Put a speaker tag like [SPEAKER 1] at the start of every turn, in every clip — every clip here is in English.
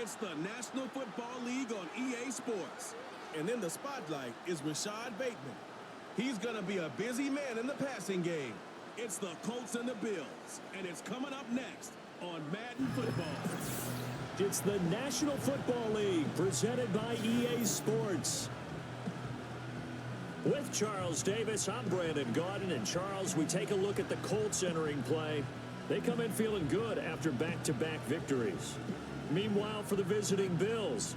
[SPEAKER 1] It's the National Football League on EA Sports. And in the spotlight is Rashad Bateman. He's going to be a busy man in the passing game. It's the Colts and the Bills, and it's coming up next on Madden Football.
[SPEAKER 2] It's the National Football League presented by EA Sports. With Charles Davis, I'm Brandon Gaudin. And Charles, we take a look at the Colts entering play. They come in feeling good after back-to-back victories. Meanwhile, for the visiting Bills,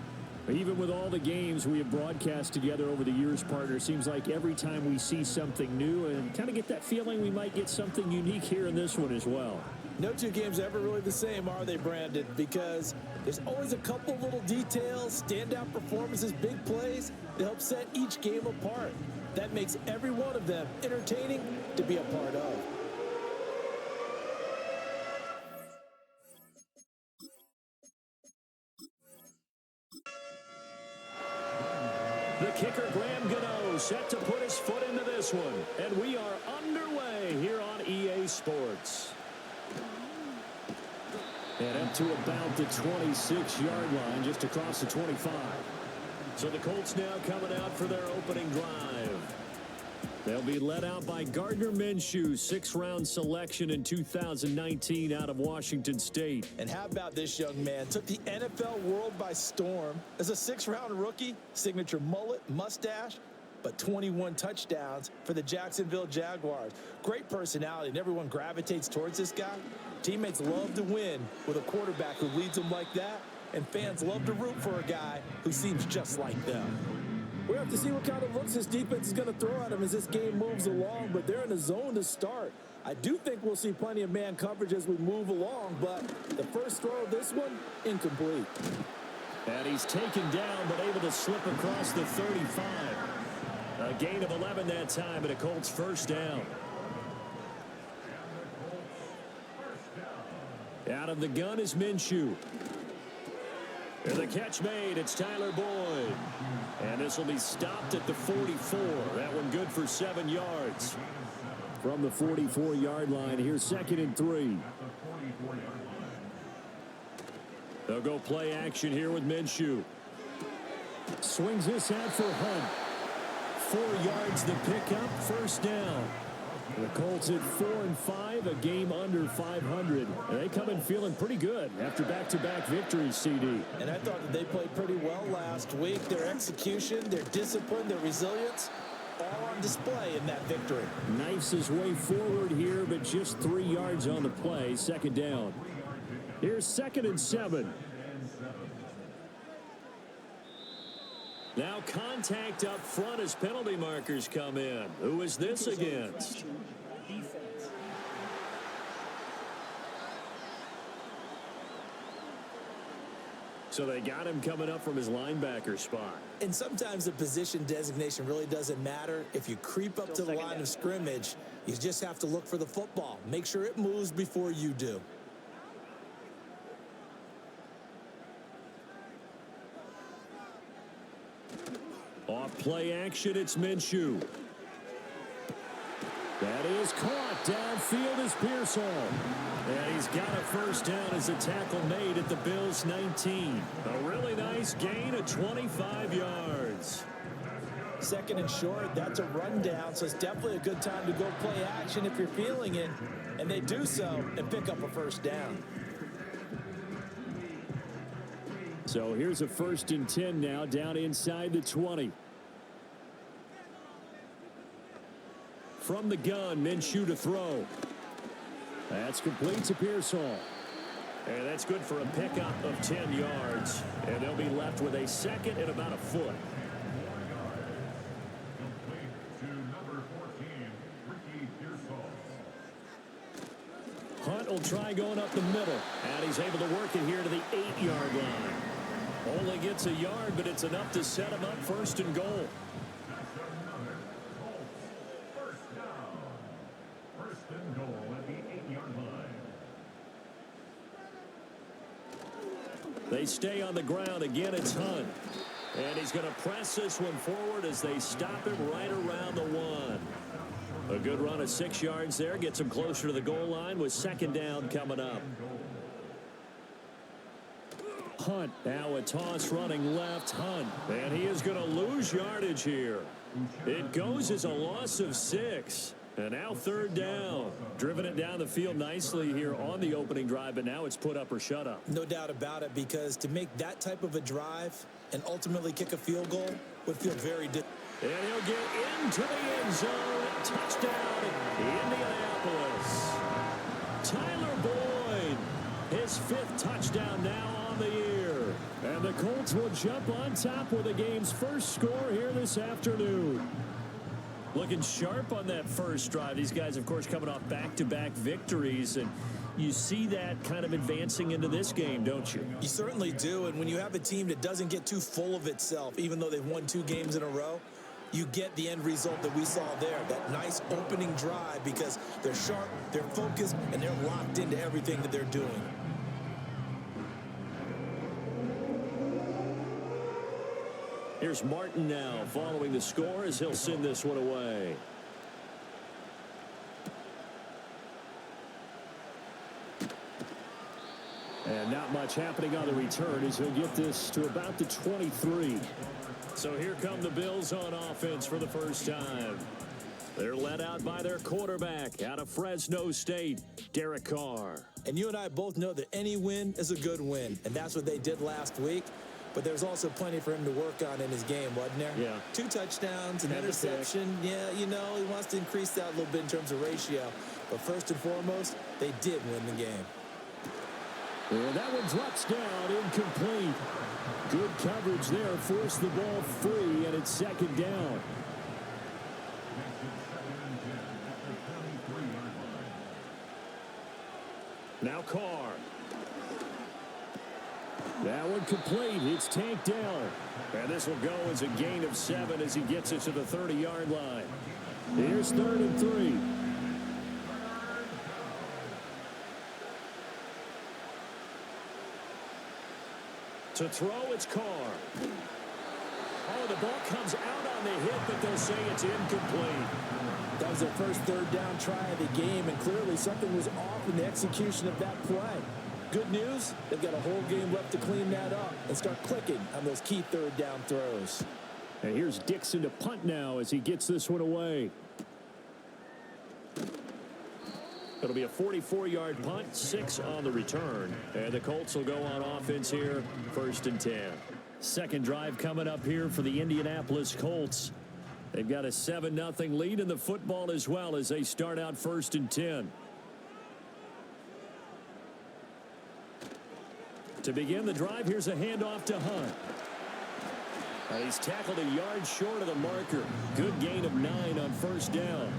[SPEAKER 2] even with all the games we have broadcast together over the years, partner, seems like every time we see something new and kind of get that feeling we might get something unique here in this one as well.
[SPEAKER 3] No two games are ever really the same, are they, Brandon? Because there's always a couple little details, standout performances, big plays that help set each game apart. That makes every one of them entertaining to be a part of.
[SPEAKER 2] The kicker, Graham Gano, set to put his foot into this one. And we are underway here on EA Sports. And up to about the 26-yard line, just across the 25. So the Colts now coming out for their opening drive. They'll be led out by Gardner Minshew, sixth-round selection in 2019 out of Washington State.
[SPEAKER 3] And how about this young man? Took the NFL world by storm as a sixth-round rookie, signature mullet, mustache, but 21 touchdowns for the Jacksonville Jaguars. Great personality, and everyone gravitates towards this guy. Teammates love to win with a quarterback who leads them like that, and fans love to root for a guy who seems just like them. We have to see what kind of looks this defense is going to throw at him as this game moves along, but they're in the zone to start. I do think we'll see plenty of man coverage as we move along, but the first throw of this one, incomplete.
[SPEAKER 2] And he's taken down, but able to slip across the 35. A gain of 11 that time, and a Colts first down. Out of the gun is Minshew. And the catch made. It's Tyler Boyd. And this will be stopped at the 44. That one good for 7 yards. From the 44-yard line, here's 2nd and 3. They'll go play action here with Minshew. Swings this out for Hunt. 4 yards the pickup, first down. The Colts at 4-5, a game under 500. And they come in feeling pretty good after back-to-back victories, CD.
[SPEAKER 3] And I thought that they played pretty well last week. Their execution, their discipline, their resilience, all on display in that victory.
[SPEAKER 2] Knifes his way forward here, but just 3 yards on the play, 2nd down. Here's 2nd and 7. Now contact up front as penalty markers come in. Who is this against? So they got him coming up from his linebacker spot.
[SPEAKER 3] And sometimes the position designation really doesn't matter. If you creep up to the line of scrimmage, you just have to look for the football. Make sure it moves before you do.
[SPEAKER 2] Off play action, it's Minshew. That is caught. Downfield is Pearsall. And he's got a first down as a tackle made at the Bills' 19. A really nice gain of 25 yards.
[SPEAKER 3] 2nd and short, that's a rundown, so it's definitely a good time to go play action if you're feeling it. And they do so and pick up a first down.
[SPEAKER 2] So here's a 1st and 10 now, down inside the 20. From the gun, Minshew to throw. That's complete to Pearsall. And that's good for a pickup of 10 yards. And they'll be left with a 2nd and about a foot. Hunt will try going up the middle. And he's able to work it here to the 8-yard line. Only gets a yard, but it's enough to set him up 1st and goal. They stay on the ground. Again, it's Hunt. And he's going to press this one forward as they stop him right around the 1. A good run of 6 yards there. Gets him closer to the goal line with 2nd down coming up. Hunt, now a toss running left. Hunt, and he is going to lose yardage here. It goes as a loss of 6. And now third down. Driven it down the field nicely here on the opening drive, but now it's put up or shut up.
[SPEAKER 3] No doubt about it, because to make that type of a drive and ultimately kick a field goal would feel very difficult.
[SPEAKER 2] And he'll get into the end zone. Touchdown, Indianapolis. Tyler Boyd, his 5th touchdown now on the year. And the Colts will jump on top with the game's first score here this afternoon. Looking sharp on that first drive. These guys, of course, coming off back-to-back victories, and you see that kind of advancing into this game, don't you?
[SPEAKER 3] You certainly do, and when you have a team that doesn't get too full of itself, even though they've won 2 games in a row, you get the end result that we saw there, that nice opening drive, because they're sharp, they're focused, and they're locked into everything that they're doing.
[SPEAKER 2] Here's Martin now following the score as he'll send this one away. And not much happening on the return as he'll get this to about the 23. So here come the Bills on offense for the first time. They're led out by their quarterback out of Fresno State, Derek Carr.
[SPEAKER 3] And you and I both know that any win is a good win, and that's what they did last week. But there's also plenty for him to work on in his game, wasn't there?
[SPEAKER 2] Yeah.
[SPEAKER 3] 2 touchdowns, an interception. Yeah, you know, he wants to increase that a little bit in terms of ratio. But first and foremost, they did win the game.
[SPEAKER 2] And that one drops down, incomplete. Good coverage there, forced the ball free, and it's second down. Now Carr. That one complete. It's tanked down. And this will go as a gain of 7 as he gets it to the 30-yard line. Here's 3rd and 3. To throw, it's Carr. Oh, the ball comes out on the hit, but they'll say it's incomplete.
[SPEAKER 3] That was their first 3rd down try of the game, and clearly something was off in the execution of that play. Good news, they've got a whole game left to clean that up and start clicking on those key 3rd down throws.
[SPEAKER 2] And here's Dixon to punt now as he gets this one away. It'll be a 44-yard punt, 6 on the return. And the Colts will go on offense here, 1st and 10. Second drive coming up here for the Indianapolis Colts. They've got a 7-0 lead in the football as well as they start out 1st and 10. To begin the drive, here's a handoff to Hunt. He's tackled a yard short of the marker. Good gain of 9 on 1st down.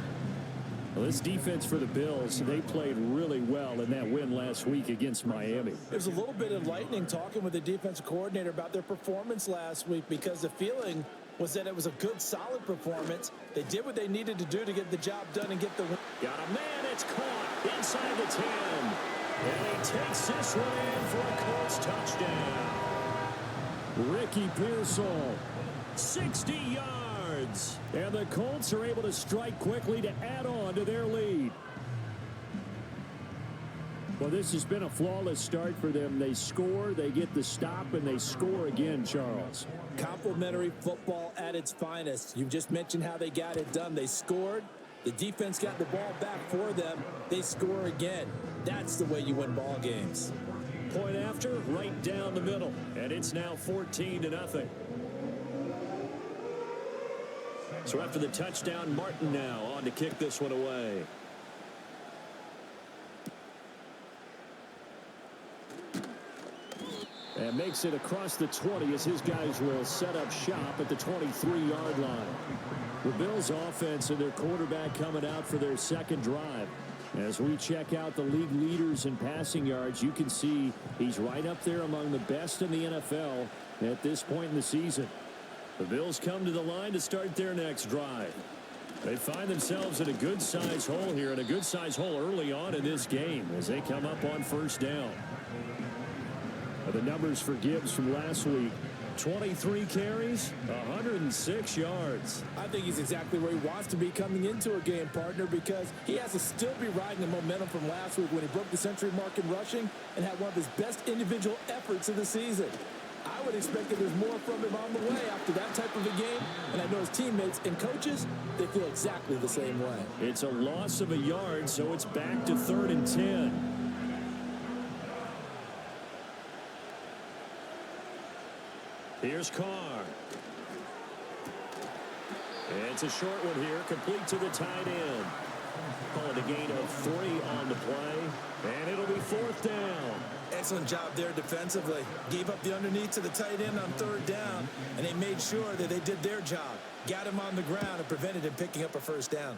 [SPEAKER 2] Well, this defense for the Bills, they played really well in that win last week against Miami.
[SPEAKER 3] There's a little bit of lightning talking with the defensive coordinator about their performance last week, because the feeling was that it was a good, solid performance. They did what they needed to do to get the job done and get the win.
[SPEAKER 2] Got a man, it's caught inside the 10. And he takes this one in for a Colts touchdown. Ricky Pearsall, 60 yards. And the Colts are able to strike quickly to add on to their lead. Well, this has been a flawless start for them. They score, they get the stop, and they score again, Charles.
[SPEAKER 3] Complimentary football at its finest. You've just mentioned how they got it done. They scored. The defense got the ball back for them. They score again. That's the way you win ball games.
[SPEAKER 2] Point after, right down the middle. And it's now 14-0. So after the touchdown, Martin now on to kick this one away. And makes it across the 20 as his guys will set up shop at the 23-yard line. The Bills offense and their quarterback coming out for their second drive. As we check out the league leaders in passing yards, you can see he's right up there among the best in the NFL at this point in the season. The Bills come to the line to start their next drive. They find themselves in a good-sized hole here, and a good-sized hole early on in this game as they come up on 1st down. The numbers for Gibbs from last week, 23 carries, 106 yards.
[SPEAKER 3] I think he's exactly where he wants to be coming into a game, partner, because he has to still be riding the momentum from last week when he broke the century mark in rushing and had one of his best individual efforts of the season. I would expect that there's more from him on the way after that type of a game, and I know his teammates and coaches, they feel exactly the same way.
[SPEAKER 2] It's a loss of a yard, so it's back to 3rd and 10. Here's Carr. It's a short one here, complete to the tight end. Calling a gain of 3 on the play, and it'll be 4th down.
[SPEAKER 3] Excellent job there defensively. Gave up the underneath to the tight end on 3rd down, and they made sure that they did their job. Got him on the ground and prevented him picking up a 1st down.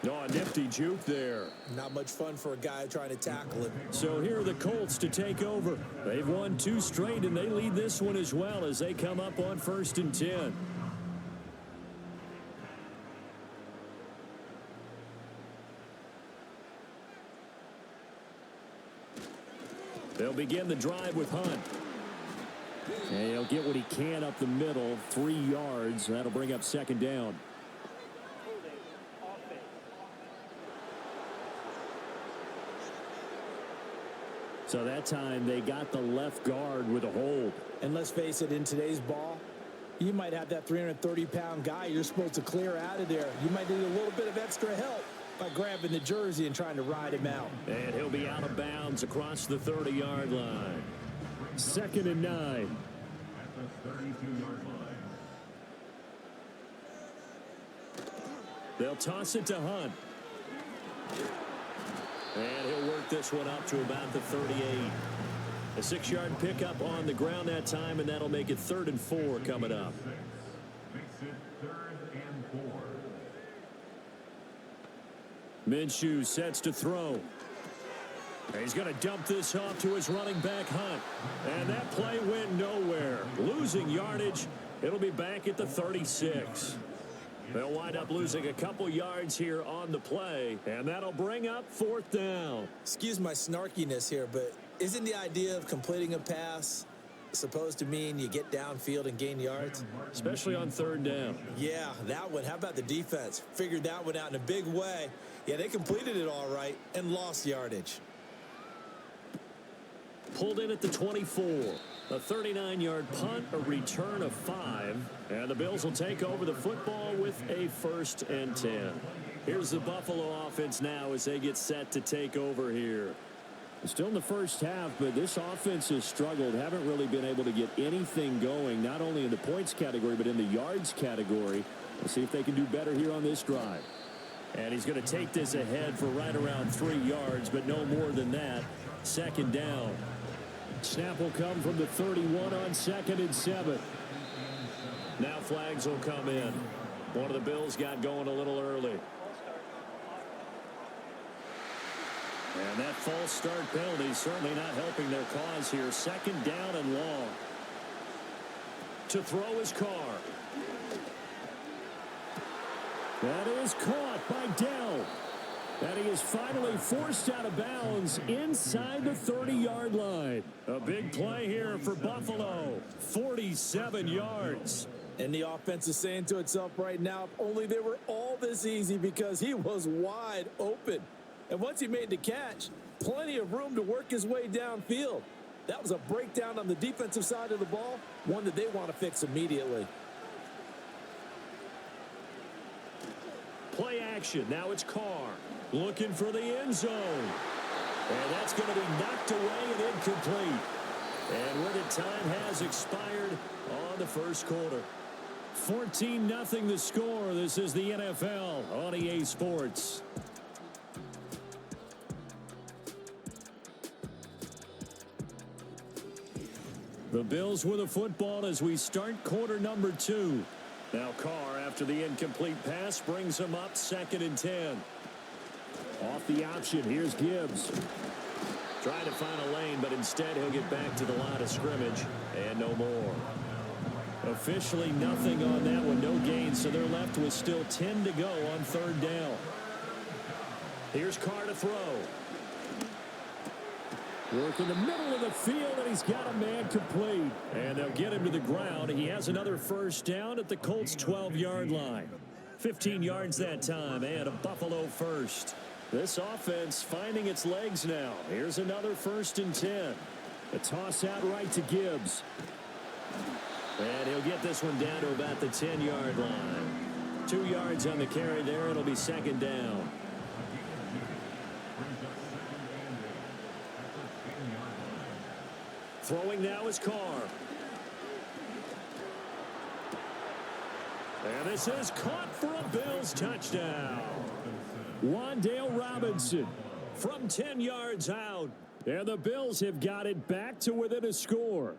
[SPEAKER 2] Oh, a nifty juke there.
[SPEAKER 3] Not much fun for a guy trying to tackle it.
[SPEAKER 2] So here are the Colts to take over. They've won 2 straight, and they lead this one as well as they come up on 1st and 10. They'll begin the drive with Hunt. And he'll get what he can up the middle, 3 yards. That'll bring up 2nd down. So that time they got the left guard with a hold.
[SPEAKER 3] And let's face it, in today's ball, you might have that 330-pound guy you're supposed to clear out of there. You might need a little bit of extra help by grabbing the jersey and trying to ride him out.
[SPEAKER 2] And he'll be out of bounds across the 30-yard line. 2nd and 9.
[SPEAKER 4] At the 32-yard line.
[SPEAKER 2] They'll toss it to Hunt. And he'll work this one up to about the 38. A 6-yard pickup on the ground that time, and that'll make it 3rd and 4 coming up.
[SPEAKER 4] Makes it 3rd and 4.
[SPEAKER 2] Minshew sets to throw. He's going to dump this off to his running back, Hunt. And that play went nowhere. Losing yardage. It'll be back at the 36. They'll wind up losing a couple yards here on the play, and that'll bring up 4th down.
[SPEAKER 3] Excuse my snarkiness here, but isn't the idea of completing a pass supposed to mean you get downfield and gain yards?
[SPEAKER 2] Especially on 3rd down.
[SPEAKER 3] Yeah, that one. How about the defense? Figured that one out in a big way. Yeah, they completed it all right and lost yardage.
[SPEAKER 2] Pulled in at the 24. A 39-yard punt, a return of 5. And the Bills will take over the football with a 1st and 10. Here's the Buffalo offense now as they get set to take over here. Still in the first half, but this offense has struggled. Haven't really been able to get anything going, not only in the points category, but in the yards category. We'll see if they can do better here on this drive. And he's going to take this ahead for right around 3 yards, but no more than that. 2nd down. Snap will come from the 31 on 2nd and 7. Now flags will come in. One of the Bills got going a little early. And that false start penalty certainly not helping their cause here. 2nd down and long. To throw is Carr. That is caught by Dell. And he is finally forced out of bounds inside the 30-yard line. A big play here for Buffalo. 47 yards.
[SPEAKER 3] And the offense is saying to itself right now, if only they were all this easy, because he was wide open. And once he made the catch, plenty of room to work his way downfield. That was a breakdown on the defensive side of the ball, one that they want to fix immediately.
[SPEAKER 2] Play action. Now it's Carr. Looking for the end zone. And that's going to be knocked away and incomplete. And where the time has expired on the first quarter. 14-0 the score. This is the NFL on EA Sports. The Bills with the football as we start quarter number 2. Now Carr, after the incomplete pass, brings him up 2nd and 10. Off the option, here's Gibbs. Trying to find a lane, but instead he'll get back to the line of scrimmage, and no more. Officially nothing on that one, no gain, so they're left with still 10 to go on 3rd down. Here's Carr to throw. Work in the middle of the field, and he's got a man complete. And they'll get him to the ground. He has another first down at the Colts' 12-yard line. 15 yards that time, and a Buffalo first. This offense finding its legs now. Here's another 1st and 10. A toss out right to Gibbs. And he'll get this one down to about the 10-yard line. 2 yards on the carry there. It'll be 2nd down. Throwing now is Carr. And this is caught for a Bills touchdown. Wan'Dale Robinson from 10 yards out. And the Bills have got it back to within a score.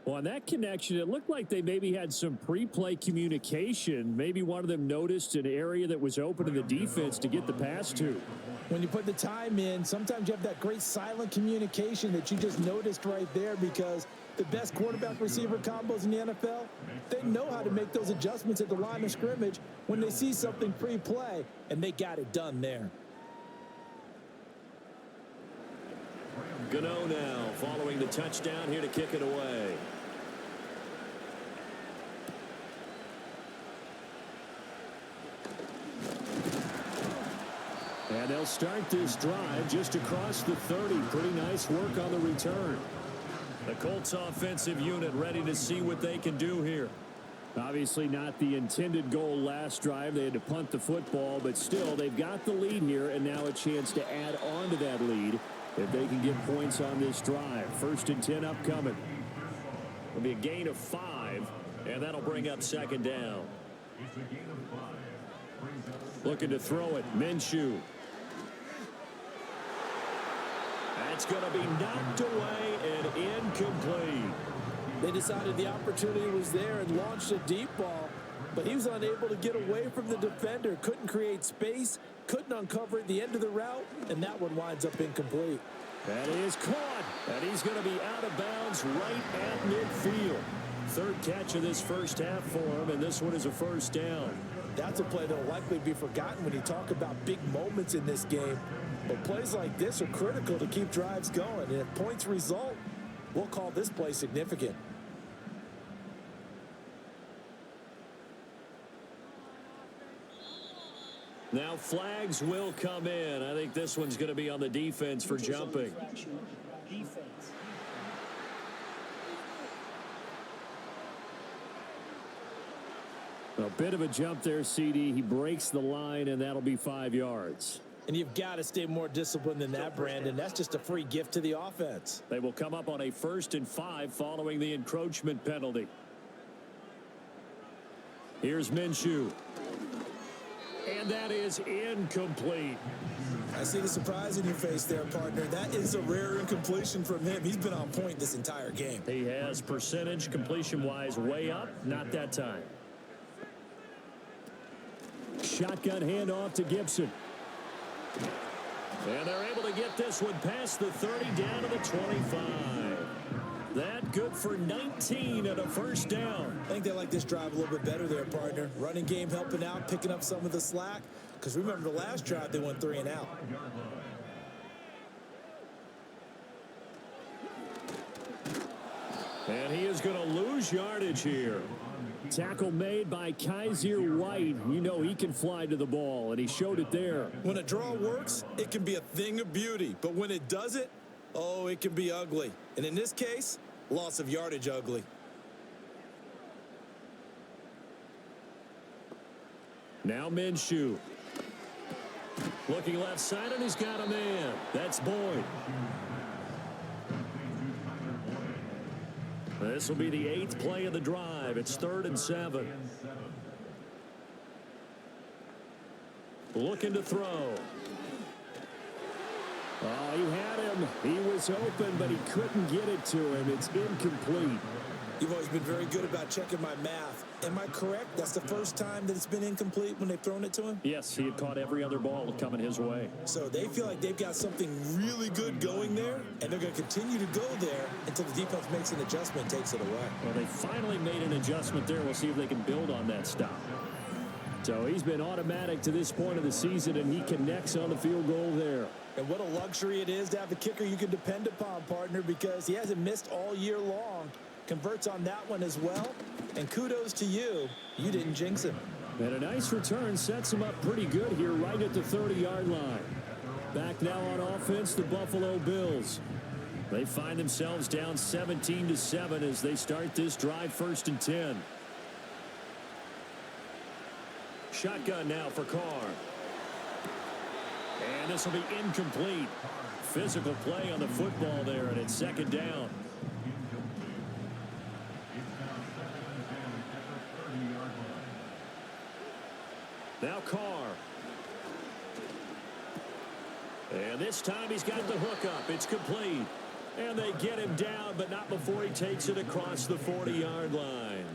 [SPEAKER 2] Well, on that connection, it looked like they maybe had some pre-play communication. Maybe one of them noticed an area that was open to the defense to get the pass to.
[SPEAKER 3] When you put the time in, sometimes you have that great silent communication that you just noticed right there, because the best quarterback-receiver combos in the NFL, they know how to make those adjustments at the line of scrimmage when they see something pre-play, and they got it done there.
[SPEAKER 2] Gano now following the touchdown here to kick it away. And they'll start this drive just across the 30. Pretty nice work on the return. The Colts offensive unit ready to see what they can do here. Obviously not the intended goal last drive. They had to punt the football, but still they've got the lead here, and now a chance to add on to that lead if they can get points on this drive. 1st and 10 upcoming. It'll be a gain of 5, and that'll bring up 2nd down. Looking to throw it. Minshew. That's going to be knocked away and incomplete.
[SPEAKER 3] They decided the opportunity was there and launched a deep ball, but he was unable to get away from the defender. Couldn't create space, couldn't uncover at the end of the route, and that one winds up incomplete.
[SPEAKER 2] That is caught, and he's going to be out of bounds right at midfield. 3rd catch of this first half for him, and this one is a 1st down.
[SPEAKER 3] That's a play that will likely be forgotten when you talk about big moments in this game. But plays like this are critical to keep drives going, and if points result, we'll call this play significant.
[SPEAKER 2] Now flags will come in. I think this one's going to be on the defense for jumping. A bit of a jump there, CD. He breaks the line, and that'll be 5 yards.
[SPEAKER 3] And you've got to stay more disciplined than that, Brandon. That's just a free gift to the offense.
[SPEAKER 2] They will come up on a 1st and 5 following the encroachment penalty. Here's Minshew. And that is incomplete.
[SPEAKER 3] I see the surprise in your face there, partner. That is a rare incompletion from him. He's been on point this entire game.
[SPEAKER 2] He has percentage completion-wise way up. Not that time. Shotgun handoff to Gibson. And they're able to get this one past the 30 down to the 25. That good for 19 and a 1st down.
[SPEAKER 3] I think they like this drive a little bit better there, partner. Running game helping out, picking up some of the slack. Because remember the last drive, they went 3 and out.
[SPEAKER 2] And he is going to lose yardage here. Tackle made by Kaiser White. You know he can fly to the ball, and he showed it there.
[SPEAKER 3] When a draw works, it can be a thing of beauty. But when it doesn't, oh, it can be ugly. And in this case, loss of yardage ugly.
[SPEAKER 2] Now Minshew. Looking left side, and he's got a man. That's Boyd. This will be the 8th play of the drive. It's 3rd and 7. Looking to throw. Oh, he had him. He was open, but he couldn't get it to him. It's incomplete.
[SPEAKER 3] You've always been very good about checking my math. Am I correct? That's the first time that it's been incomplete when they've thrown it to him?
[SPEAKER 2] Yes, he had caught every other ball coming his way.
[SPEAKER 3] So they feel like they've got something really good going there, and they're going to continue to go there until the defense makes an adjustment and takes it away.
[SPEAKER 2] Well, they finally made an adjustment there. We'll see if they can build on that stop. So he's been automatic to this point of the season, and he connects on the field goal there.
[SPEAKER 3] And what a luxury it is to have a kicker you can depend upon, partner, because he hasn't missed all year long. Converts on that one as well. And kudos to you. You didn't jinx him.
[SPEAKER 2] And a nice return sets him up pretty good here right at the 30-yard line. Back now on offense, the Buffalo Bills. They find themselves down 17-7 as they start this drive, 1st and 10. Shotgun now for Carr. And this will be incomplete. Physical play on the football there, and it's 2nd down. Now Carr. And this time he's got the hook up. It's complete. And they get him down, but not before he takes it across the 40-yard line.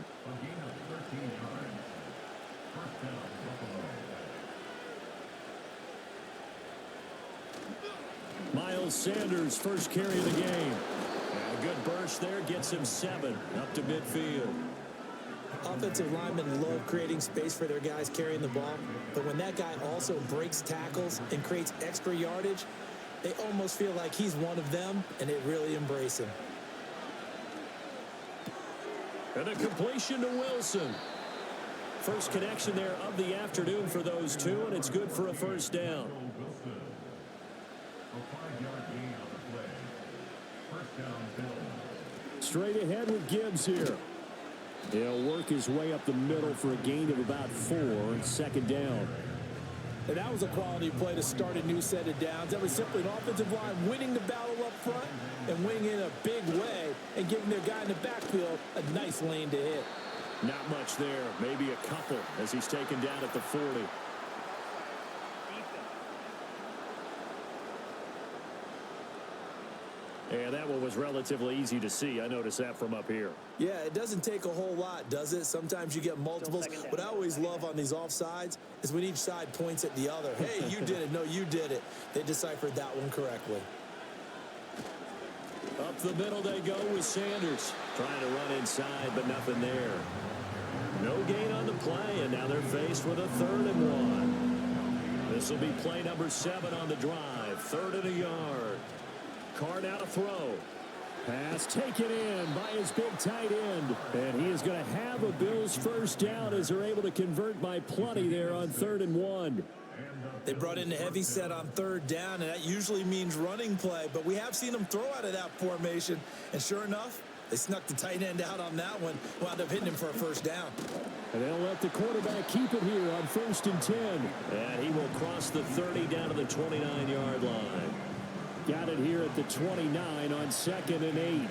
[SPEAKER 2] Miles Sanders, first carry of the game. And a good burst there gets him 7 up to midfield.
[SPEAKER 3] Offensive linemen love creating space for their guys carrying the ball, but when that guy also breaks tackles and creates extra yardage, they almost feel like he's one of them, and they really embrace him.
[SPEAKER 2] And a completion to Wilson. First connection there of the afternoon for those two, and it's good for a 1st down. Straight ahead with Gibbs here. He'll work his way up the middle for a gain of about 4, 2nd down.
[SPEAKER 3] And that was a quality play to start a new set of downs. That was simply an offensive line winning the battle up front and winning in a big way and giving their guy in the backfield a nice lane to hit.
[SPEAKER 2] Not much there, maybe a couple as he's taken down at the 40. And that one was relatively easy to see. I noticed that from up here.
[SPEAKER 3] Yeah, it doesn't take a whole lot, does it? Sometimes you get multiples. What I always love on these offsides is when each side points at the other. Hey, you did it. No, you did it. They deciphered that one correctly.
[SPEAKER 2] Up the middle they go with Sanders. Trying to run inside, but nothing there. No gain on the play, and now they're faced with a 3rd and 1. This will be play number 7 on the drive. 3rd and a yard. Carr now to throw. Pass taken in by his big tight end. And he is going to have a Bills 1st down as they're able to convert by plenty there on 3rd and 1.
[SPEAKER 3] They brought in a heavy set on 3rd down, and that usually means running play. But we have seen them throw out of that formation. And sure enough, they snuck the tight end out on that one. Wound up hitting him for a 1st down.
[SPEAKER 2] And they'll let the quarterback keep it here on 1st and 10. And he will cross the 30 down to the 29-yard line. Got it here at the 29 on 2nd and 8.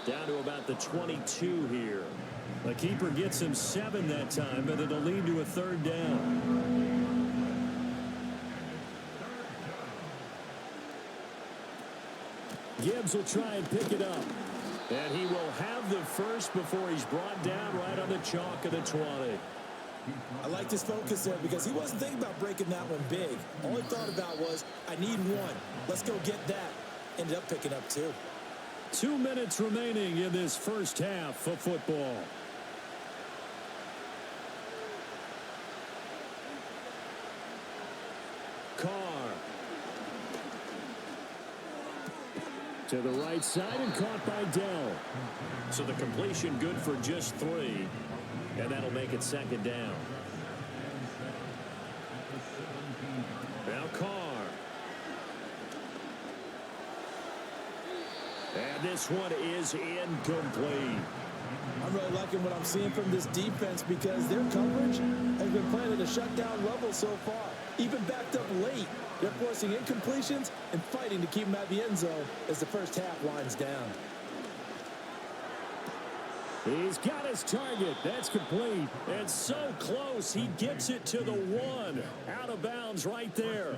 [SPEAKER 2] Down to about the 22 here. The keeper gets him 7 that time, but it'll lead to a 3rd down. Gibbs will try and pick it up. And he will have the first before he's brought down right on the chalk of the 20.
[SPEAKER 3] I liked his focus there because he wasn't thinking about breaking that one big. All he thought about was, I need 1. Let's go get that. Ended up picking up 2.
[SPEAKER 2] 2 minutes remaining in this 1st half of football. Carr. To the right side and caught by Dell. So the completion good for just 3. And that'll make it 2nd down. Now Carr. And this one is incomplete.
[SPEAKER 3] I'm really liking what I'm seeing from this defense because their coverage has been playing at a shutdown level so far. Even backed up late, they're forcing incompletions and fighting to keep them at the end zone as the 1st half winds down.
[SPEAKER 2] He's got his target. That's complete. And so close. He gets it to the 1. Out of bounds right there.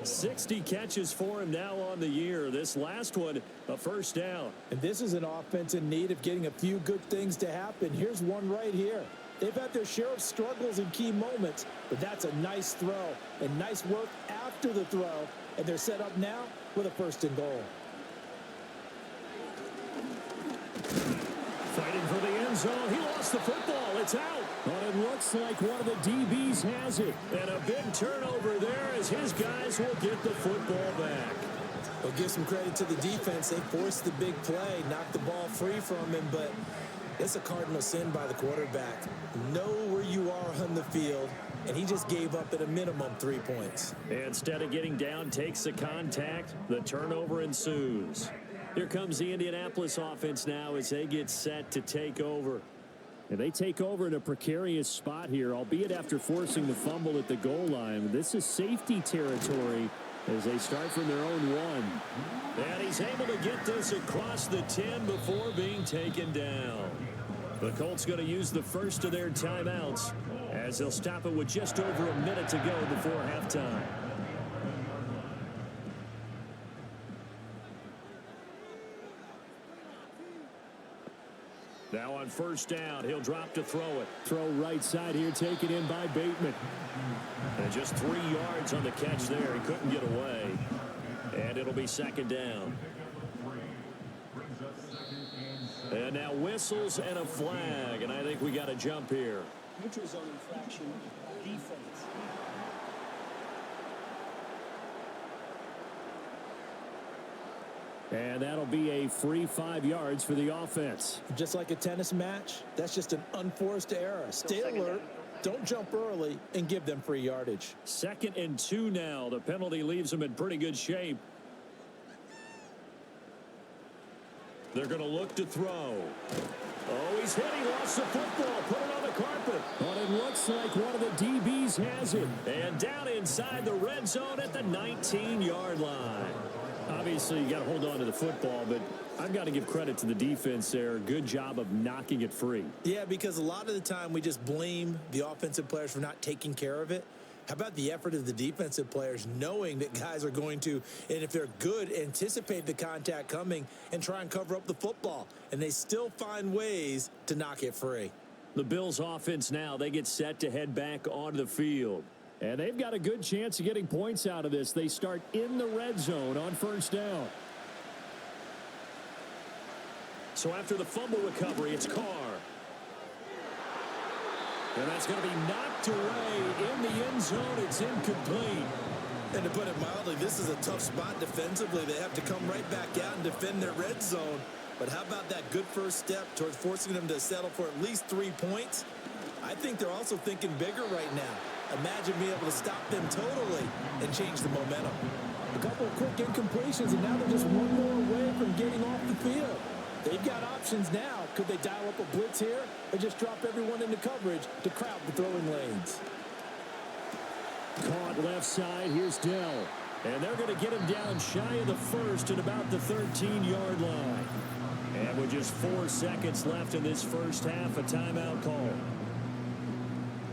[SPEAKER 2] 60 catches for him now on the year. This last one, a 1st down.
[SPEAKER 3] And this is an offense in need of getting a few good things to happen. Here's one right here. They've had their share of struggles in key moments, but that's a nice throw and nice work after the throw. And they're set up now with a 1st and goal.
[SPEAKER 2] zone. He lost the football. It's out. But it looks like one of the DBs has it. And a big turnover there as his guys will get the football back.
[SPEAKER 3] We'll give some credit to the defense. They forced the big play, knocked the ball free from him, but it's a cardinal sin by the quarterback. Know where you are on the field, and he just gave up at a minimum 3 points.
[SPEAKER 2] Instead of getting down, takes the contact. The turnover ensues. Here comes the Indianapolis offense now as they get set to take over. And they take over in a precarious spot here, albeit after forcing the fumble at the goal line. This is safety territory as they start from their own 1. And he's able to get this across the 10 before being taken down. The Colts going to use the first of their timeouts as they'll stop it with just over a minute to go before halftime. Now on first down, he'll drop to throw it. Throw right side here, taken in by Bateman. And just 3 yards on the catch there. He couldn't get away. And it'll be second down. And now whistles and a flag. And I think we got a jump here.
[SPEAKER 5] Neutral zone infraction, defense.
[SPEAKER 2] And that'll be a free 5 yards for the offense.
[SPEAKER 3] Just like a tennis match, that's just an unforced error. Stay alert, don't jump early, and give them free yardage.
[SPEAKER 2] 2nd and 2 now. The penalty leaves them in pretty good shape. They're going to look to throw. Oh, he's hit. He lost the football. Put it on the carpet. But it looks like one of the DBs has it. And down inside the red zone at the 19-yard line. Obviously, you got to hold on to the football, but I've got to give credit to the defense there. Good job of knocking it free.
[SPEAKER 3] Yeah, because a lot of the time we just blame the offensive players for not taking care of it. How about the effort of the defensive players knowing that guys are going to, and if they're good, anticipate the contact coming and try and cover up the football. And they still find ways to knock it free.
[SPEAKER 2] The Bills offense now, they get set to head back onto the field. And they've got a good chance of getting points out of this. They start in the red zone on first down. So after the fumble recovery, it's Carr. And that's going to be knocked away in the end zone. It's incomplete.
[SPEAKER 3] And to put it mildly, this is a tough spot defensively. They have to come right back out and defend their red zone. But how about that good first step towards forcing them to settle for at least 3 points? I think they're also thinking bigger right now. Imagine being able to stop them totally and change the momentum.
[SPEAKER 5] A couple of quick incompletions, and now they're just one more away from getting off the field. They've got options now. Could they dial up a blitz here or just drop everyone into coverage to crowd the throwing lanes?
[SPEAKER 2] Caught left side. Here's Dell. And they're going to get him down shy of the first at about the 13-yard line. And with just 4 seconds left in this first half, a timeout call.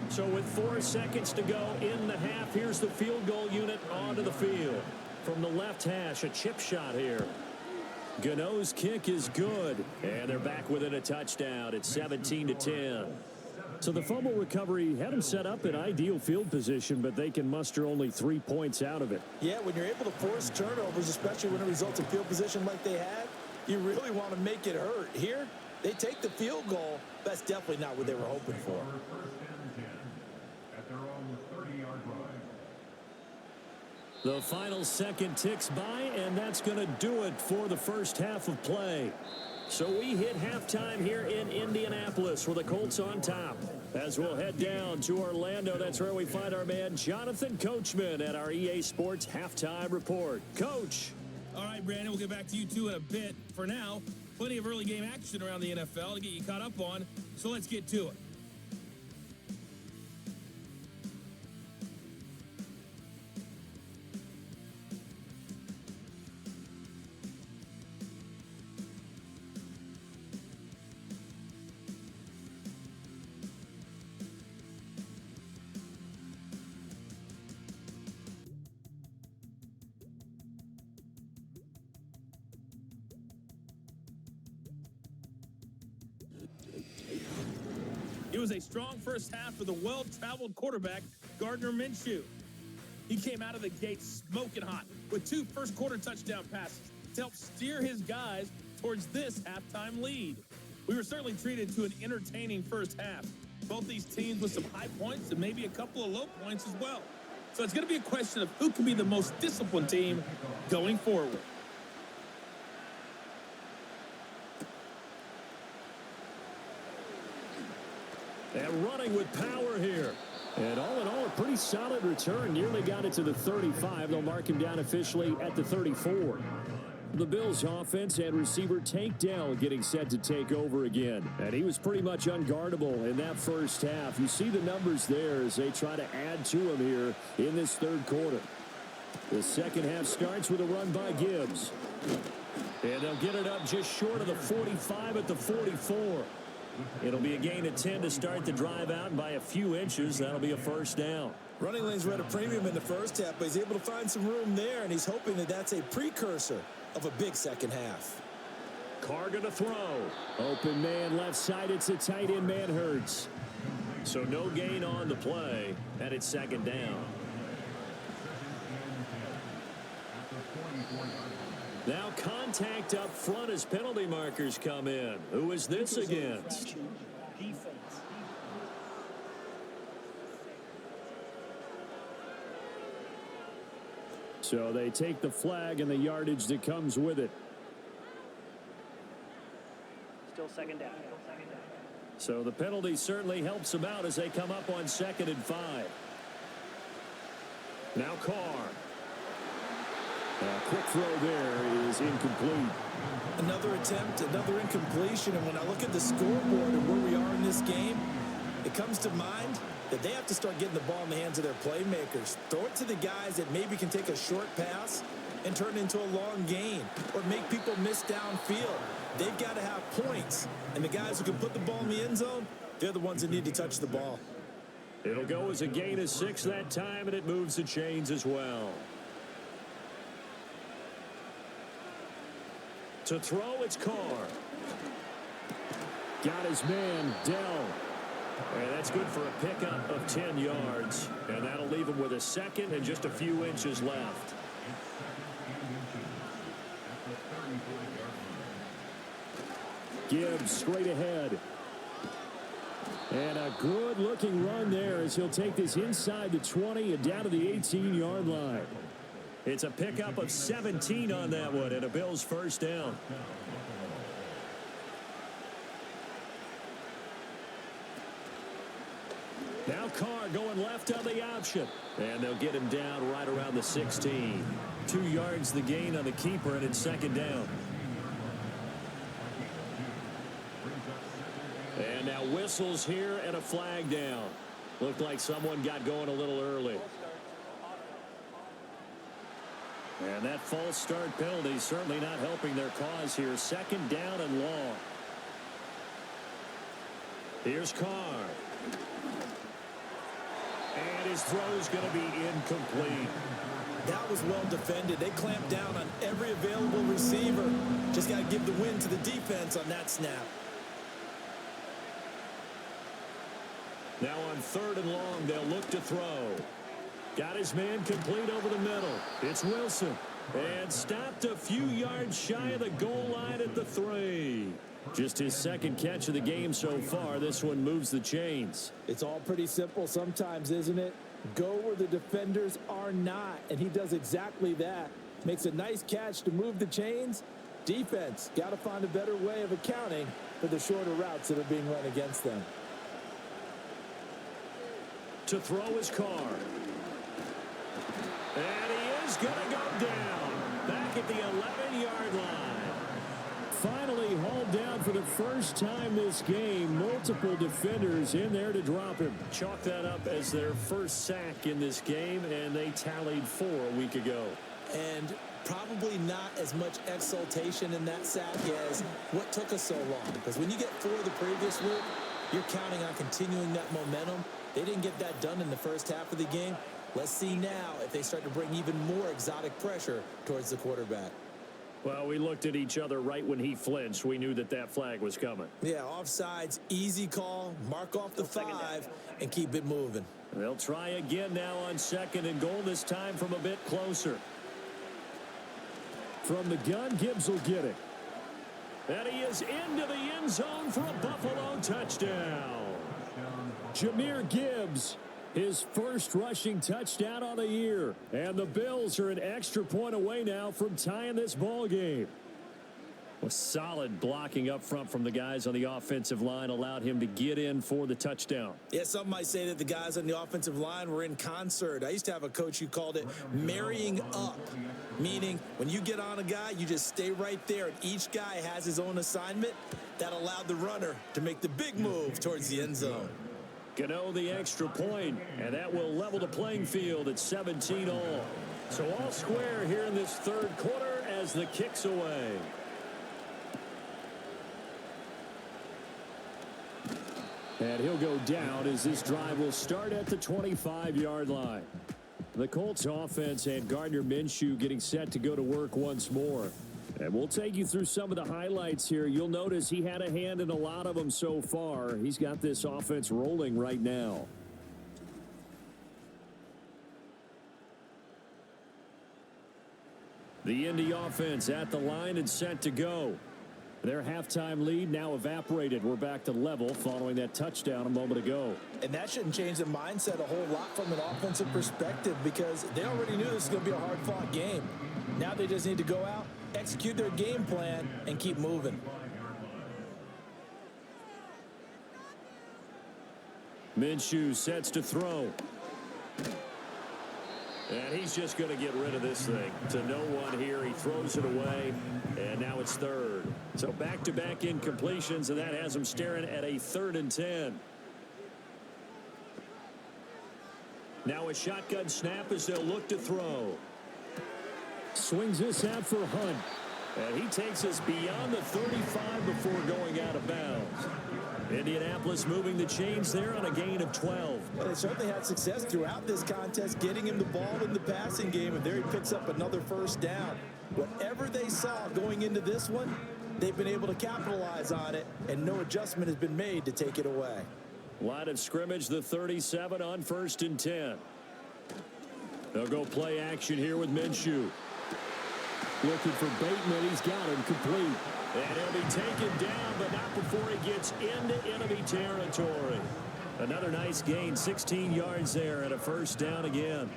[SPEAKER 2] So with 4 seconds to go in the half, here's the field goal unit onto the field. From the left hash, a chip shot here. Gano's kick is good. And they're back within a touchdown. It's 17-10. So the fumble recovery had them set up in ideal field position, but they can muster only 3 points out of it.
[SPEAKER 3] Yeah, when you're able to force turnovers, especially when it results in field position like they had, you really want to make it hurt. Here, they take the field goal. That's definitely not what they were hoping for.
[SPEAKER 2] The final second ticks by, and that's going to do it for the first half of play. So we hit halftime here in Indianapolis with the Colts on top. As we'll head down to Orlando, that's where we find our man Jonathan Coachman at our EA Sports Halftime Report. Coach.
[SPEAKER 6] All right, Brandon, we'll get back to you two in a bit. For now, plenty of early game action around the NFL to get you caught up on, so let's get to it. It was a strong first half for the well-traveled quarterback, Gardner Minshew. He came out of the gate smoking hot with 2 first-quarter touchdown passes to help steer his guys towards this halftime lead. We were certainly treated to an entertaining first half. Both these teams with some high points and maybe a couple of low points as well. So it's going to be a question of who can be the most disciplined team going forward.
[SPEAKER 2] And running with power here. And all in all, a pretty solid return. Nearly got it to the 35. They'll mark him down officially at the 34. The Bills offense and receiver Tank Dell getting set to take over again. And he was pretty much unguardable in that first half. You see the numbers there as they try to add to him here in this third quarter. The second half starts with a run by Gibbs. And they'll get it up just short of the 45 at the 44. It'll be a gain of 10 to start the drive out, and by a few inches, that'll be a first down.
[SPEAKER 3] Running lanes were at a premium in the first half, but he's able to find some room there, and he's hoping that that's a precursor of a big second half.
[SPEAKER 2] Carr gonna throw. Open man left side. It's a tight end man Hurts. So no gain on the play, and it's second down. Now contact up front as penalty markers come in. Who is this against? So they take the flag and the yardage that comes with it.
[SPEAKER 7] Still second down.
[SPEAKER 2] So the penalty certainly helps them out as they come up on 2nd and 5. Now Carr. A quick throw there is incomplete.
[SPEAKER 3] Another attempt, another incompletion, and when I look at the scoreboard and where we are in this game, it comes to mind that they have to start getting the ball in the hands of their playmakers. Throw it to the guys that maybe can take a short pass and turn it into a long gain or make people miss downfield. They've got to have points, and the guys who can put the ball in the end zone, they're the ones that need to touch the ball.
[SPEAKER 2] It'll go as a gain of 6 that time, and it moves the chains as well. To throw, it's Carr. Got his man, Dell. And that's good for a pickup of 10 yards. And that'll leave him with a second and just a few inches left. Gibbs straight ahead. And a good-looking run there as he'll take this inside the 20 and down to the 18-yard line. It's a pickup of 17 on that one and a Bills first down. Now Carr going left on the option. And they'll get him down right around the 16. 2 yards the gain on the keeper, and it's second down. And now whistles here and a flag down. Looked like someone got going a little early. And that false start penalty certainly not helping their cause here. Second down and long. Here's Carr. And his throw's going to be incomplete.
[SPEAKER 3] That was well defended. They clamped down on every available receiver. Just got to give the win to the defense on that snap.
[SPEAKER 2] Now on 3rd and long, they'll look to throw. Got his man complete over the middle. It's Wilson. And stopped a few yards shy of the goal line at the 3. Just his second catch of the game so far. This one moves the chains.
[SPEAKER 5] It's all pretty simple sometimes, isn't it? Go where the defenders are not, and he does exactly that. Makes a nice catch to move the chains. Defense got to find a better way of accounting for the shorter routes that are being run against them.
[SPEAKER 2] To throw his Carr. And he is going to go down. Back at the 11-yard line. Finally hauled down for the first time this game. Multiple defenders in there to drop him. Chalk that up as their first sack in this game, and they tallied 4 a week ago.
[SPEAKER 3] And probably not as much exultation in that sack as what took us so long. Because when you get 4 the previous week, you're counting on continuing that momentum. They didn't get that done in the first half of the game. Let's see now if they start to bring even more exotic pressure towards the quarterback.
[SPEAKER 2] Well, we looked at each other right when he flinched. We knew that that flag was coming.
[SPEAKER 3] Yeah, offsides, easy call, mark off the 5, and keep it moving.
[SPEAKER 2] They'll try again now on 2nd and goal, this time from a bit closer. From the gun, Gibbs will get it. And he is into the end zone for a Buffalo touchdown. Jahmyr Gibbs, his first rushing touchdown on the year. And the Bills are an extra point away now from tying this ball game. A solid blocking up front from the guys on the offensive line allowed him to get in for the touchdown.
[SPEAKER 3] Yeah, some might say that the guys on the offensive line were in concert. I used to have a coach who called it marrying up, meaning when you get on a guy, you just stay right there, and each guy has his own assignment. That allowed the runner to make the big move towards the end zone.
[SPEAKER 2] Gano the extra point, and that will level the playing field at 17 all. So all square here in this third quarter as the kick's away. And he'll go down as this drive will start at the 25-yard line. The Colts offense and Gardner Minshew getting set to go to work once more. And we'll take you through some of the highlights here. You'll notice he had a hand in a lot of them so far. He's got this offense rolling right now. The Indy offense at the line and set to go. Their halftime lead now evaporated. We're back to level following that touchdown a moment ago.
[SPEAKER 3] And that shouldn't change the mindset a whole lot from an offensive perspective because they already knew this was going to be a hard-fought game. Now they just need to go out, execute their game plan, and keep moving.
[SPEAKER 2] Minshew sets to throw. And he's just going to get rid of this thing to no one here. He throws it away, and now it's third. So back-to-back incompletions, and that has him staring at a 3rd and 10. Now a shotgun snap as they'll look to throw. Swings this out for Hunt. And he takes us beyond the 35 before going out of bounds. Indianapolis moving the chains there on a gain of 12.
[SPEAKER 3] Well, they certainly had success throughout this contest, getting him the ball in the passing game, and there he picks up another first down. Whatever they saw going into this one, they've been able to capitalize on it, and no adjustment has been made to take it away.
[SPEAKER 2] Line of scrimmage, the 37 on 1st and 10. They'll go play action here with Minshew. Looking for Bateman. He's got him complete. And he'll be taken down, but not before he gets into enemy territory. Another nice gain, 16 yards there, and a first down again.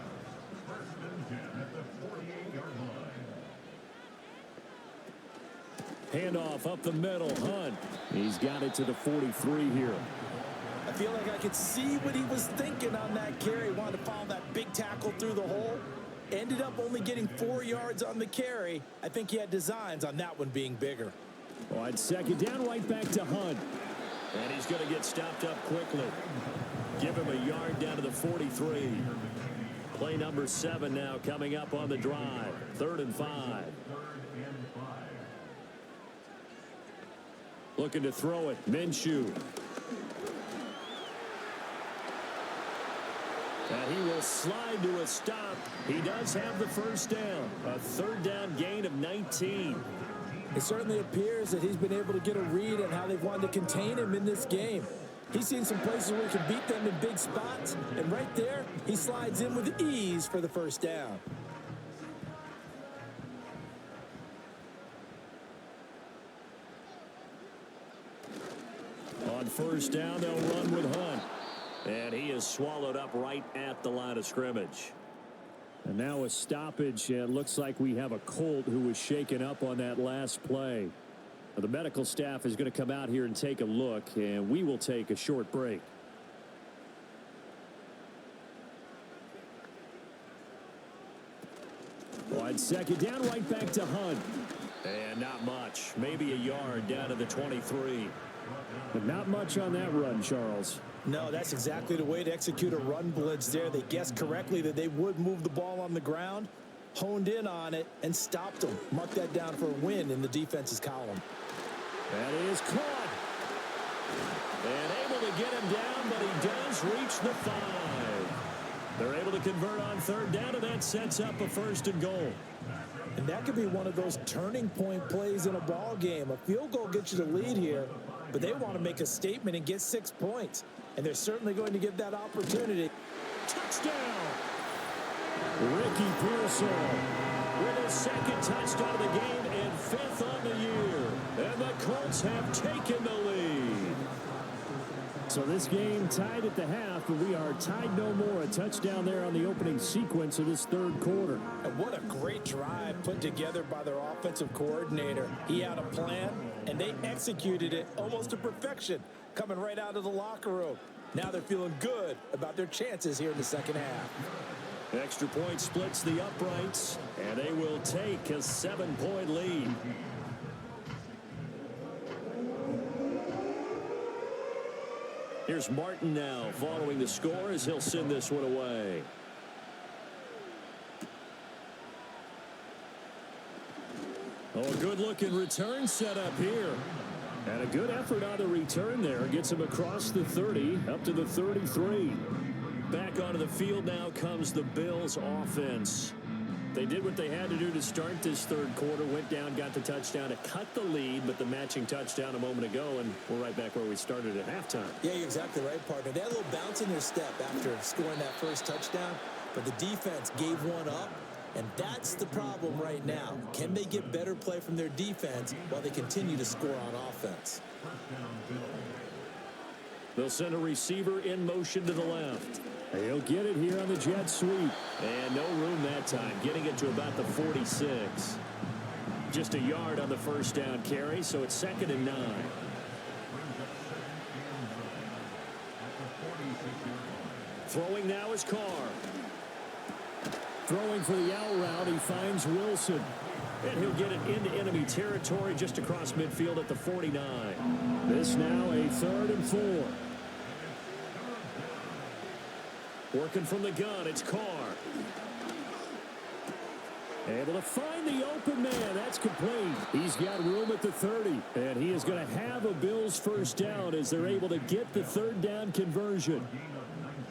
[SPEAKER 2] Handoff up the middle. Hunt. He's got it to the 43 here.
[SPEAKER 3] I feel like I could see what he was thinking on that carry. Wanted to follow that big tackle through the hole. Ended up only getting 4 yards on the carry. I think he had designs on that one being bigger.
[SPEAKER 2] On 2nd down, right back to Hunt. And he's going to get stopped up quickly. Give him a yard down to the 43. Play number 7 now coming up on the drive. 3rd and 5. Looking to throw it. Minshew. And he will slide to a stop. He does have the first down. A 3rd down gain of 19.
[SPEAKER 5] It certainly appears that he's been able to get a read on how they've wanted to contain him in this game. He's seen some places where he can beat them in big spots, and right there, he slides in with ease for the first down.
[SPEAKER 2] On 1st down, they'll run with Hunt. And he is swallowed up right at the line of scrimmage. And now a stoppage. It looks like we have a Colt who was shaken up on that last play. The medical staff is going to come out here and take a look, and we will take a short break. On 2nd down, right back to Hunt. And not much. Maybe a yard down to the 23. But not much on that run, Charles.
[SPEAKER 3] No, that's exactly the way to execute a run blitz there. They guessed correctly that they would move the ball on the ground, honed in on it, and stopped them. Mark that down for a win in the defense's column.
[SPEAKER 2] That is caught. And able to get him down, but he does reach the 5. They're able to convert on 3rd down, and that sets up a 1st and goal.
[SPEAKER 5] And that could be one of those turning point plays in a ball game. A field goal gets you the lead here, but they want to make a statement and get 6 points. And they're certainly going to get that opportunity.
[SPEAKER 2] Touchdown! Ricky Pearsall with his 2nd touchdown of the game and 5th on the year. And the Colts have taken the lead.
[SPEAKER 5] So this game tied at the half, but we are tied no more. A touchdown there on the opening sequence of this third quarter.
[SPEAKER 3] And what a great drive put together by their offensive coordinator. He had a plan, and they executed it almost to perfection, coming right out of the locker room. Now they're feeling good about their chances here in the second half.
[SPEAKER 2] Extra point splits the uprights, and they will take a 7-point lead. Here's Martin now following the score as he'll send this one away. Oh, a good-looking return set up here. And a good effort on the return there. Gets him across the 30, up to the 33. Back onto the field now comes the Bills offense. They did what they had to do to start this third quarter. Went down, got the touchdown to cut the lead, but the matching touchdown a moment ago, and we're right back where we started at halftime.
[SPEAKER 3] Yeah, you're exactly right, partner. They had a little bounce in their step after scoring that first touchdown, but the defense gave one up, and that's the problem right now. Can they get better play from their defense while they continue to score on offense?
[SPEAKER 2] They'll send a receiver in motion to the left.
[SPEAKER 5] He'll get it here on the jet sweep.
[SPEAKER 2] And no room that time, getting it to about the 46. Just a yard on the first down carry, so it's 2nd and 9. Throwing now is Carr.
[SPEAKER 5] Throwing for the out route, he finds Wilson.
[SPEAKER 2] And he'll get it into enemy territory just across midfield at the 49.
[SPEAKER 5] This now a 3rd and 4.
[SPEAKER 2] Working from the gun, it's Carr.
[SPEAKER 5] Able to find the open man. That's complete. He's got room at the 30. And he is going to have a Bills first down as they're able to get the 3rd down conversion.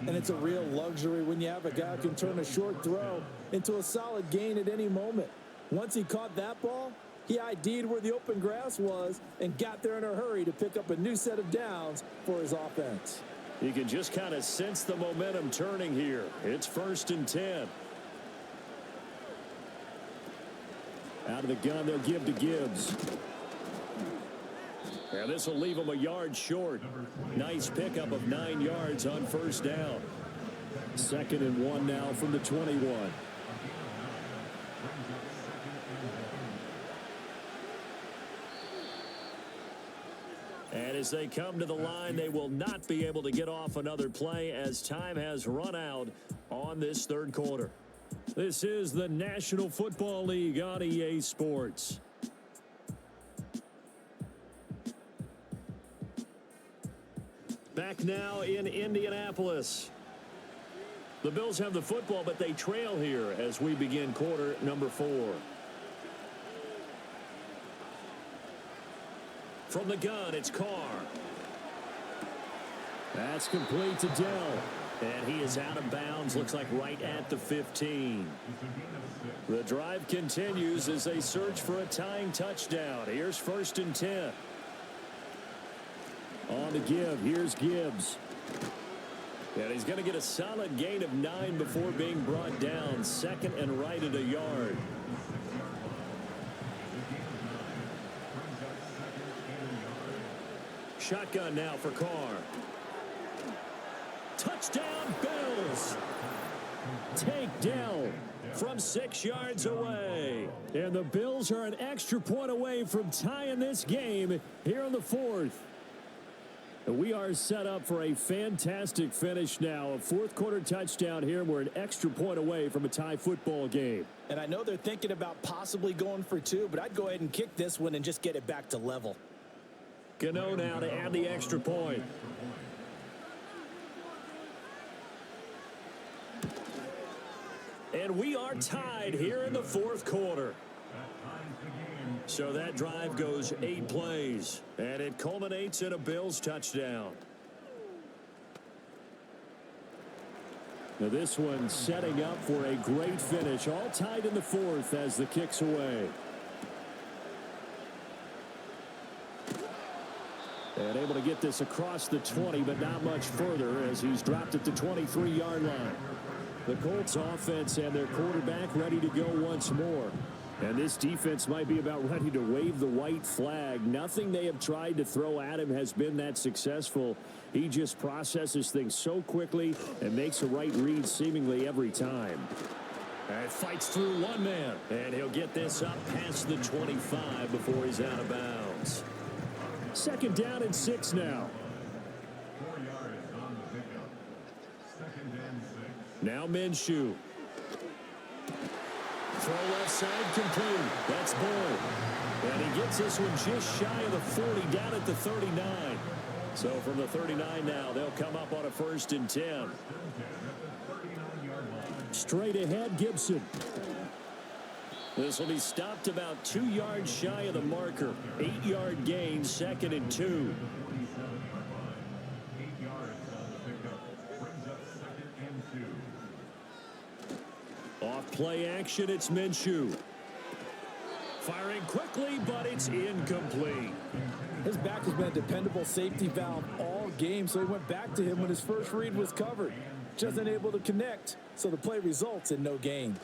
[SPEAKER 3] And it's a real luxury when you have a guy who can turn a short throw into a solid gain at any moment. Once he caught that ball, he ID'd where the open grass was and got there in a hurry to pick up a new set of downs for his offense.
[SPEAKER 2] You can just kind of sense the momentum turning here. It's 1st and 10.
[SPEAKER 5] Out of the gun, they'll give to Gibbs.
[SPEAKER 2] And this will leave him a yard short. Nice pickup of 9 yards on first down.
[SPEAKER 5] 2nd and 1 now from the 21.
[SPEAKER 2] And as they come to the line, they will not be able to get off another play as time has run out on this third quarter.
[SPEAKER 5] This is the National Football League on EA Sports.
[SPEAKER 2] Back now in Indianapolis. The Bills have the football, but they trail here as we begin quarter number 4. From the gun, it's Carr.
[SPEAKER 5] That's complete to Dell.
[SPEAKER 2] And he is out of bounds, looks like right at the 15. The drive continues as they search for a tying touchdown. Here's 1st and 10.
[SPEAKER 5] On the give, here's Gibbs.
[SPEAKER 2] And he's going to get a solid gain of 9 before being brought down. 2nd and right at a yard. Shotgun now for Carr. Touchdown, Bills.
[SPEAKER 5] Take Dell
[SPEAKER 2] from 6 yards away.
[SPEAKER 5] And the Bills are an extra point away from tying this game here in the 4th. We are set up for a fantastic finish now. A 4th quarter touchdown here. We're an extra point away from a tie football game.
[SPEAKER 3] And I know they're thinking about possibly going for 2, but I'd go ahead and kick this one and just get it back to level.
[SPEAKER 2] Gano now to add the extra point. And we are tied here in the 4th quarter. So that drive goes 8 plays, and it culminates in a Bills touchdown.
[SPEAKER 5] Now this one setting up for a great finish, all tied in the 4th as the kick's away. And able to get this across the 20, but not much further as he's dropped at the 23-yard line. The Colts offense and their quarterback ready to go once more.
[SPEAKER 2] And this defense might be about ready to wave the white flag. Nothing they have tried to throw at him has been that successful. He just processes things so quickly and makes a right read seemingly every time. And fights through one man. And he'll get this up past the 25 before he's out of bounds. 2nd down and 6 now.
[SPEAKER 4] 4 yards on the pickup. 2nd and 6.
[SPEAKER 2] Now Minshew. Throw left side complete. That's Bull. And he gets this one just shy of the 40 down at the 39. So from the 39 now, they'll come up on a 1st and 10. Straight ahead, Gibson. This will be stopped about 2 yards shy of the marker. 8-yard gain, 2nd and 2.
[SPEAKER 4] 8 yards on the pickup. Brings up 2nd and 2.
[SPEAKER 2] Off play action, it's Minshew. Firing quickly, but it's incomplete.
[SPEAKER 5] His back has been a dependable safety valve all game, so he went back to him when his first read was covered. Just unable to connect, so the play results in no gain.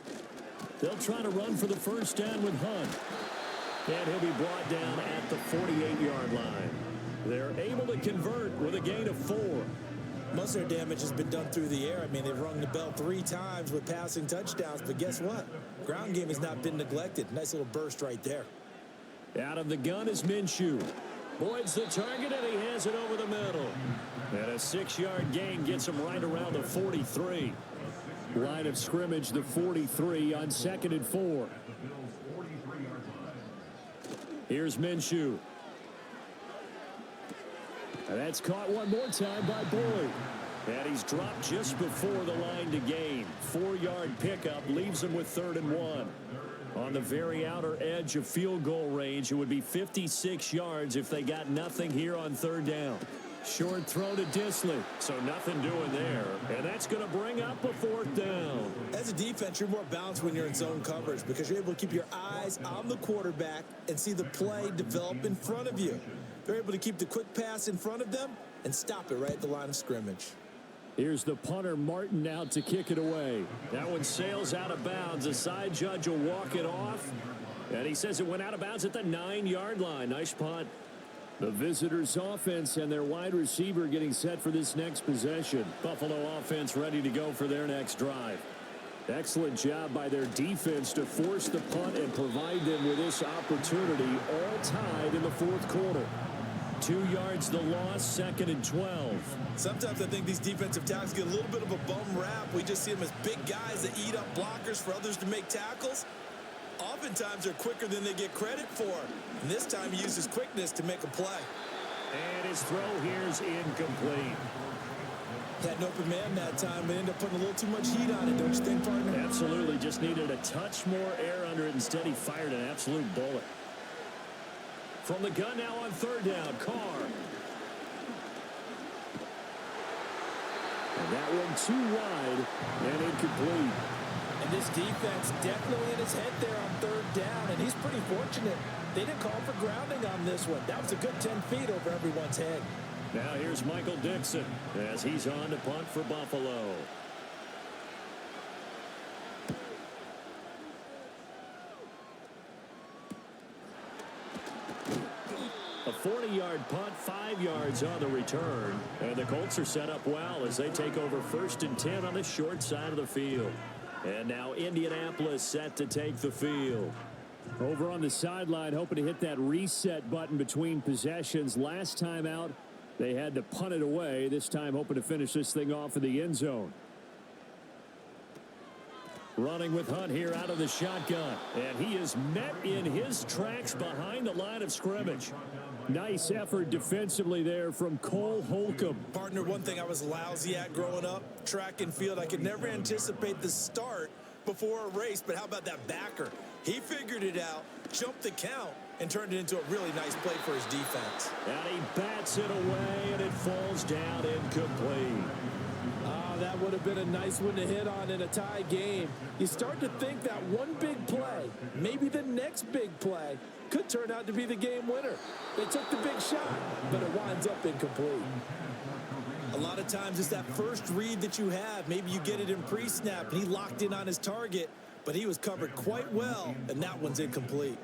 [SPEAKER 2] They'll try to run for the 1st down with Hunt. And he'll be brought down at the 48-yard line. They're able to convert with a gain of 4.
[SPEAKER 3] Most of their damage has been done through the air. I mean, they've rung the bell 3 times with passing touchdowns, but guess what? Ground game has not been neglected. Nice little burst right there.
[SPEAKER 2] Out of the gun is Minshew. Boyd's the target, and he has it over the middle. And a 6-yard gain gets him right around the 43. Line of scrimmage, the 43 on 2nd and 4. Here's Minshew. And that's caught one more time by Boyd. And he's dropped just before the line to gain. 4-yard pickup leaves him with 3rd and 1. On the very outer edge of field goal range, it would be 56 yards if they got nothing here on 3rd down. Short throw to Disley, so nothing doing there. And that's going to bring up a 4th down.
[SPEAKER 3] As a defense, you're more balanced when you're in zone coverage because you're able to keep your eyes on the quarterback and see the play develop in front of you. They're able to keep the quick pass in front of them and stop it right at the line of scrimmage.
[SPEAKER 2] Here's the punter, Martin, out to kick it away. That one sails out of bounds. The side judge will walk it off. And he says it went out of bounds at the 9-yard line. Nice punt. The visitors' offense and their wide receiver getting set for this next possession. Buffalo offense ready to go for their next drive. Excellent job by their defense to force the punt and provide them with this opportunity, all tied in the 4th quarter. 2 yards the loss, 2nd and 12.
[SPEAKER 3] Sometimes I think these defensive tackles get a little bit of a bum rap. We just see them as big guys that eat up blockers for others to make tackles. Oftentimes they're quicker than they get credit for. And this time he uses quickness to make a play.
[SPEAKER 2] And his throw here's incomplete.
[SPEAKER 3] Had an open man that time, but ended up putting a little too much heat on it, don't you think, partner?
[SPEAKER 2] Absolutely. Just needed a touch more air under it. Instead, he fired an absolute bullet. From the gun now on 3rd down, Carr. And that one too wide and incomplete.
[SPEAKER 5] And this defense definitely in his head there on 3rd down, and he's pretty fortunate. They didn't call for grounding on this one. That was a good 10 feet over everyone's head.
[SPEAKER 2] Now here's Michael Dixon as he's on to punt for Buffalo. A 40-yard punt, 5 yards on the return. And the Colts are set up well as they take over 1st and 10 on the short side of the field. And now Indianapolis set to take the field. Over on the sideline, hoping to hit that reset button between possessions. Last time out, they had to punt it away. This time hoping to finish this thing off in the end zone. Running with Hunt here out of the shotgun. And he is met in his tracks behind the line of scrimmage. Nice effort defensively there from Cole Holcomb.
[SPEAKER 3] Partner, one thing I was lousy at growing up, track and field, I could never anticipate the start before a race, but how about that backer? He figured it out, jumped the count, and turned it into a really nice play for his defense.
[SPEAKER 2] And he bats it away, and it falls down incomplete.
[SPEAKER 5] That would have been a nice one to hit on in a tie game. You start to think that one big play, maybe the next big play, could turn out to be the game winner. They took the big shot, but it winds up incomplete.
[SPEAKER 3] A lot of times it's that first read that you have. Maybe you get it in pre-snap, and he locked in on his target, but he was covered quite well, and that one's incomplete.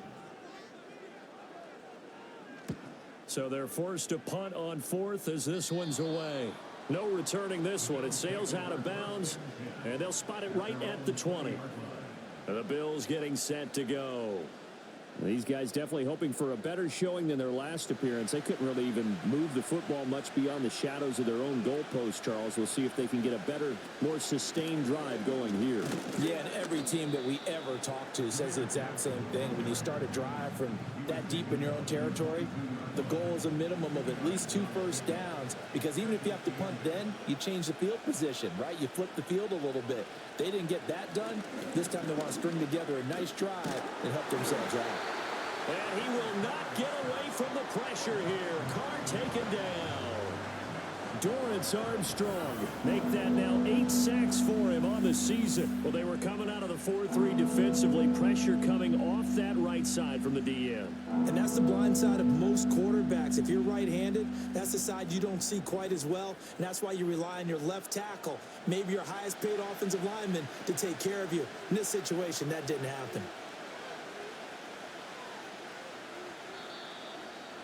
[SPEAKER 2] So they're forced to punt on fourth as this one's away. No returning this one. It sails out of bounds, and they'll spot it right at the 20. And the Bills getting set to go. These guys definitely hoping for a better showing than their last appearance. They couldn't really even move the football much beyond the shadows of their own goalpost, Charles. We'll see if they can get a better, more sustained drive going here.
[SPEAKER 5] Yeah, and every team that we ever talk to says the exact same thing. When you start a drive from that deep in your own territory, the goal is a minimum of at least 2 first downs, because even if you have to punt then, you change the field position, right? You flip the field a little bit. They didn't get that done. This time they want to string together a nice drive and help themselves out.
[SPEAKER 2] And he will not get away from the pressure here. Carr taken down. Dorrance Armstrong make that now 8 sacks for him on the season. Well, they were coming out of the 4-3 defensively. Pressure coming off that right side from the DN.
[SPEAKER 5] And that's the blind side of most quarterbacks. If you're right-handed, that's the side you don't see quite as well. And that's why you rely on your left tackle, maybe your highest-paid offensive lineman, to take care of you. In this situation, that didn't happen.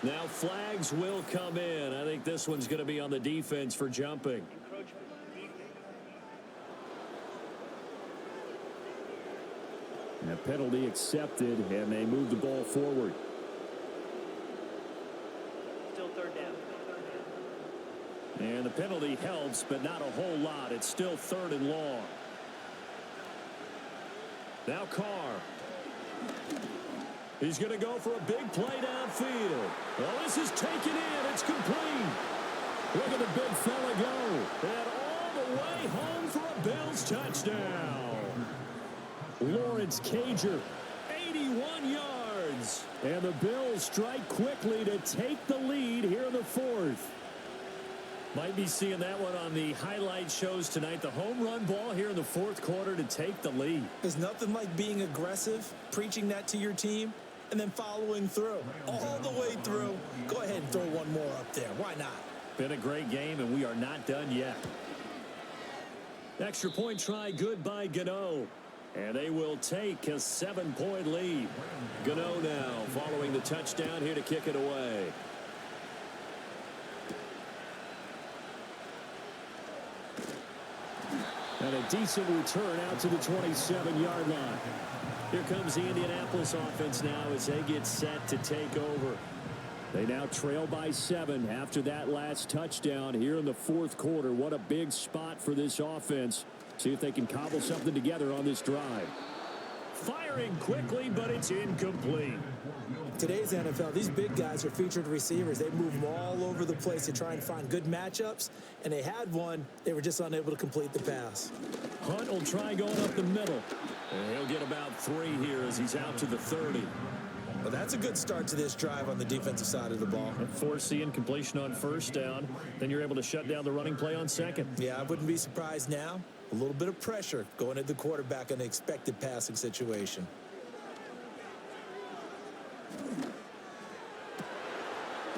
[SPEAKER 2] Now flags will come in. I think this one's going to be on the defense for jumping. And a penalty accepted, and they move the ball forward.
[SPEAKER 7] Still third down.
[SPEAKER 2] And the penalty helps, but not a whole lot. It's still 3rd and long. Now Carr. He's going to go for a big play downfield. Well, this is taken in. It's complete. Look at the big fella go. And all the way home for a Bills touchdown. Lawrence Cager, 81 yards. And the Bills strike quickly to take the lead here in the 4th. Might be seeing that one on the highlight shows tonight. The home run ball here in the 4th quarter to take the lead.
[SPEAKER 3] There's nothing like being aggressive, preaching that to your team, and then following through. All the way through. Go ahead and throw one more up there. Why not?
[SPEAKER 2] Been a great game, and we are not done yet. Extra point try good by Gano. And they will take a 7-point lead. Gano now following the touchdown here to kick it away. And a decent return out to the 27-yard line. Here comes the Indianapolis offense now as they get set to take over. They now trail by 7 after that last touchdown here in the 4th quarter. What a big spot for this offense. See if they can cobble something together on this drive. Firing quickly, but it's incomplete.
[SPEAKER 5] Today's NFL, these big guys are featured receivers. They move them all over the place to try and find good matchups, and they had one. They were just unable to complete the pass.
[SPEAKER 2] Hunt will try going up the middle. And he'll get about 3 here as he's out to the 30.
[SPEAKER 3] Well, that's a good start to this drive on the defensive side of the ball.
[SPEAKER 2] And force the incompletion on 1st down. Then you're able to shut down the running play on 2nd.
[SPEAKER 3] Yeah, I wouldn't be surprised now. A little bit of pressure going at the quarterback in the expected passing situation.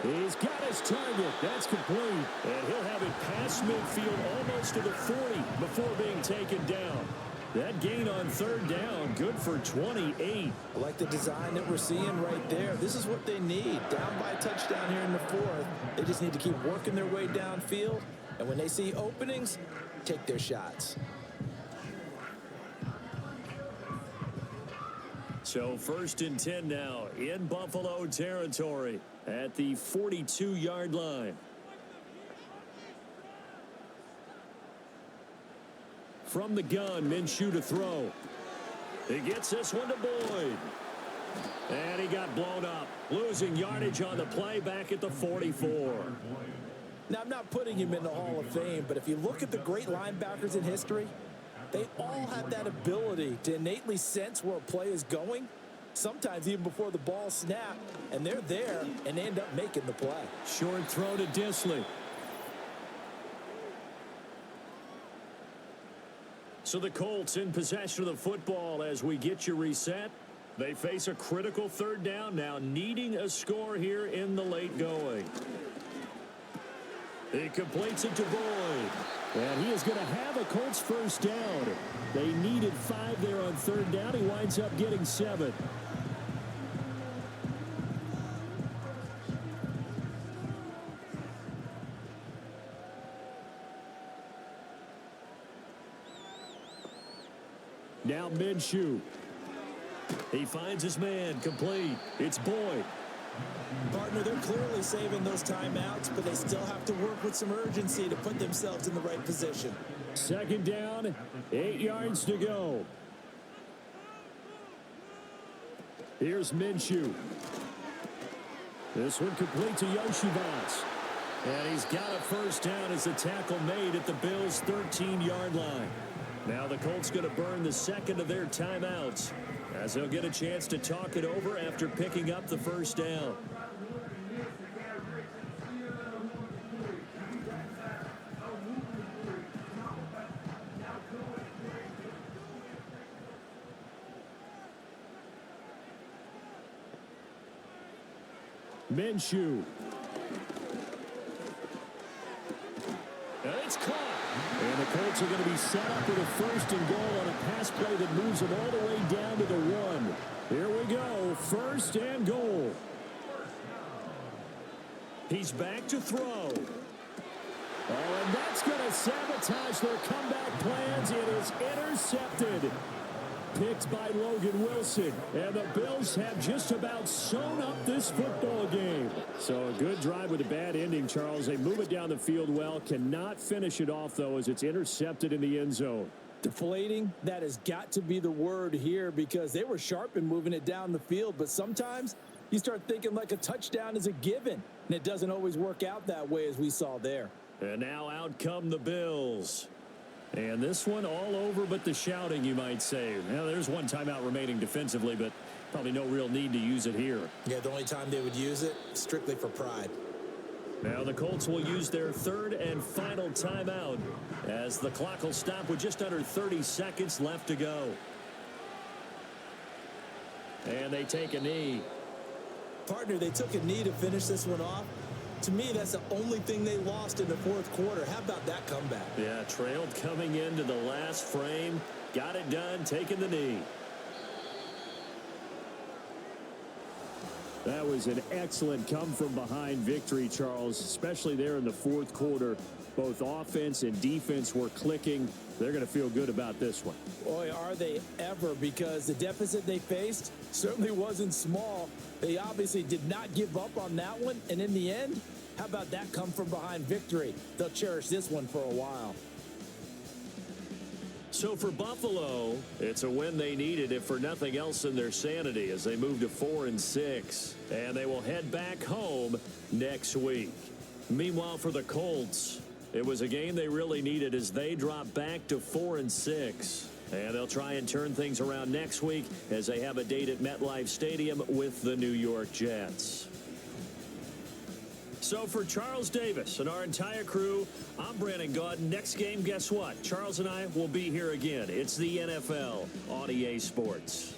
[SPEAKER 2] He's got his target. That's complete. And he'll have it past midfield almost to the 40 before being taken down. That gain on 3rd down, good for 28.
[SPEAKER 3] I like the design that we're seeing right there. This is what they need. Down by a touchdown here in the 4th. They just need to keep working their way downfield. And when they see openings, take their shots.
[SPEAKER 2] So 1st and 10 now in Buffalo territory at the 42-yard line. From the gun, Minshew to throw. He gets this one to Boyd. And he got blown up. Losing yardage on the play back at the 44.
[SPEAKER 3] Now, I'm not putting him in the Hall of Fame, but if you look at the great linebackers in history, they all have that ability to innately sense where a play is going, sometimes even before the ball snapped, and they're there and they end up making the play.
[SPEAKER 2] Short throw to Disley. So the Colts in possession of the football as we get you reset. They face a critical 3rd down now, needing a score here in the late going. He completes it to Boyd. And he is going to have a Colts first down. They needed 5 there on third down. He winds up getting 7. Now Minshew. He finds his man, complete. It's Boyd.
[SPEAKER 3] Partner, they're clearly saving those timeouts, but they still have to work with some urgency to put themselves in the right position.
[SPEAKER 2] Second down, 8 yards to go. Here's Minshew. This one complete to Yoshivas. And he's got a first down as the tackle made at the Bills' 13-yard line. Now the Colts going to burn the second of their timeouts as they'll get a chance to talk it over after picking up the first down. Minshew. And it's caught. And the Colts are going to be set up with a first and goal on a pass play that moves them all the way down to the 1. Here we go. First and goal. He's back to throw. Oh, and that's going to sabotage their comeback plans. It is intercepted. Picked by Logan Wilson. And the Bills have just about sewn up this football game. So a good drive with a bad ending, Charles. They move it down the field well. Cannot finish it off, though, as it's intercepted in the end zone.
[SPEAKER 3] Deflating, that has got to be the word here because they were sharp in moving it down the field. But sometimes you start thinking like a touchdown is a given. And it doesn't always work out that way as we saw there.
[SPEAKER 2] And now out come the Bills. And this one all over but the shouting, you might say. Now, there's one timeout remaining defensively, but probably no real need to use it here.
[SPEAKER 3] Yeah, the only time they would use it, strictly for pride.
[SPEAKER 2] Now the Colts will use their third and final timeout as the clock will stop with just under 30 seconds left to go. And they take a knee.
[SPEAKER 3] Partner, they took a knee to finish this one off. To me, that's the only thing they lost in the fourth quarter. How about that comeback?
[SPEAKER 2] Yeah, trailed coming into the last frame. Got it done, taking the knee. That was an excellent come-from-behind victory, Charles, especially there in the fourth quarter. Both offense and defense were clicking. They're going to feel good about this one.
[SPEAKER 3] Boy, are they ever, because the deficit they faced certainly wasn't small. They obviously did not give up on that one, and in the end, how about that come-from-behind victory? They'll cherish this one for a while.
[SPEAKER 2] So for Buffalo, it's a win they needed, if for nothing else in their sanity, as they move to 4-6. And they will head back home next week. Meanwhile, for the Colts, it was a game they really needed as they drop back to 4-6. And they'll try and turn things around next week as they have a date at MetLife Stadium with the New York Jets. So for Charles Davis and our entire crew, I'm Brandon Gaudin. Next game, guess what? Charles and I will be here again. It's the NFL on EA Sports.